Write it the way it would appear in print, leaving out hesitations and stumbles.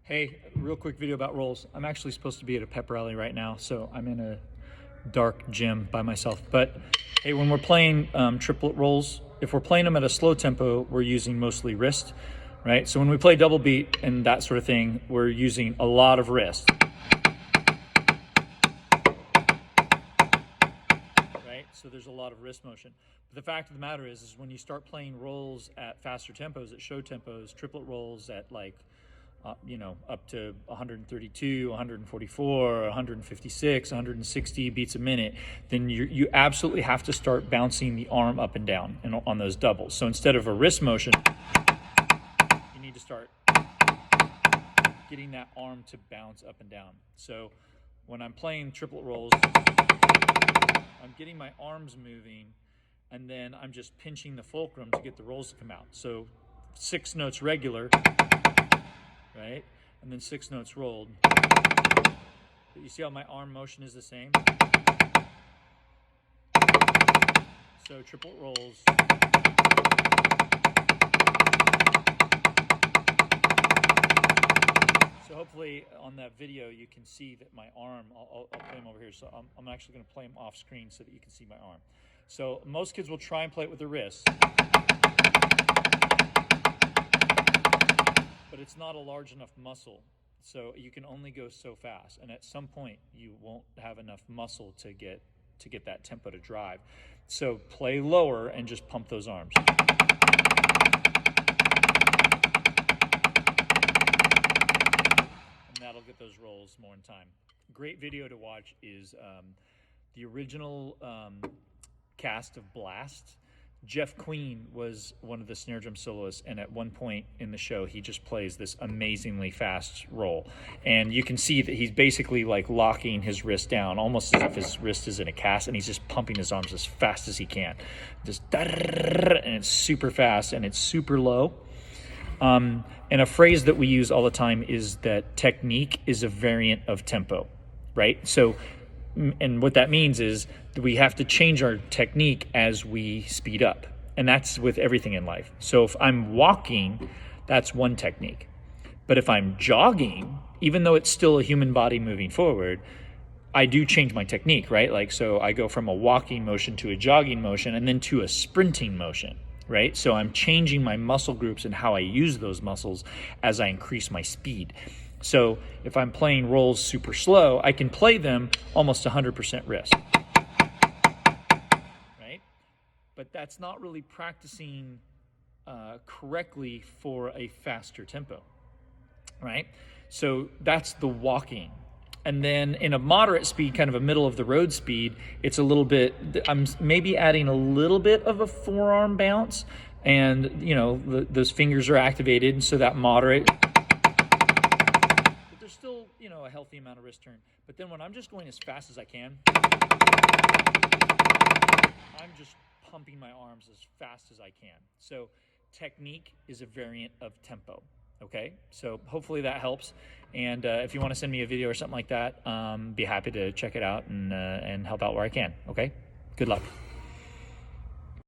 Hey, real quick video about rolls. I'm actually supposed to be at a pep rally right now, so I'm in a dark gym by myself. But hey, when we're playing triplet rolls, if we're playing them at a slow tempo, we're using mostly wrist, right? So when we play double beat and that sort of thing, we're using a lot of wrist. Right? So there's a lot of wrist motion. But the fact of the matter is when you start playing rolls at faster tempos, at show tempos, triplet rolls at like up to 132, 144, 156, 160 beats a minute, then you absolutely have to start bouncing the arm up and down on those doubles. So instead of a wrist motion, you need to start getting that arm to bounce up and down. So when I'm playing triplet rolls, I'm getting my arms moving, and then I'm just pinching the fulcrum to get the rolls to come out. So 6 notes regular, right? And then 6 notes rolled. But you see how my arm motion is the same? So triplet rolls. So hopefully on that video you can see that my arm, I'll play them over here. So I'm actually going to play them off screen so that you can see my arm. So most kids will try and play it with their wrists, but it's not a large enough muscle, so you can only go so fast, and at some point you won't have enough muscle to get that tempo to drive. So play lower and just pump those arms. And that'll get those rolls more in time. Great video to watch is the original cast of Blast. Jeff Queen was one of the snare drum soloists, and at one point in the show he just plays this amazingly fast roll, and you can see that he's basically like locking his wrist down almost as if his wrist is in a cast, and he's just pumping his arms as fast as he can, just and it's super fast and it's super low. And a phrase that we use all the time is that technique is a variant of tempo, right? So and what that means is that we have to change our technique as we speed up. And that's with everything in life. So if I'm walking, that's one technique. But if I'm jogging, even though it's still a human body moving forward, I do change my technique, right? Like, so I go from a walking motion to a jogging motion and then to a sprinting motion, right? So I'm changing my muscle groups and how I use those muscles as I increase my speed. So if I'm playing rolls super slow, I can play them almost 100% wrist, right? But that's not really practicing correctly for a faster tempo, right? So that's the walking. And then in a moderate speed, kind of a middle of the road speed, it's a little bit, I'm maybe adding a little bit of a forearm bounce, and those fingers are activated, and so that moderate, still, a healthy amount of wrist turn. But then when I'm just going as fast as I can, I'm just pumping my arms as fast as I can. So technique is a variant of tempo, okay? So hopefully that helps. And if you want to send me a video or something like that, be happy to check it out and help out where I can, okay? Good luck.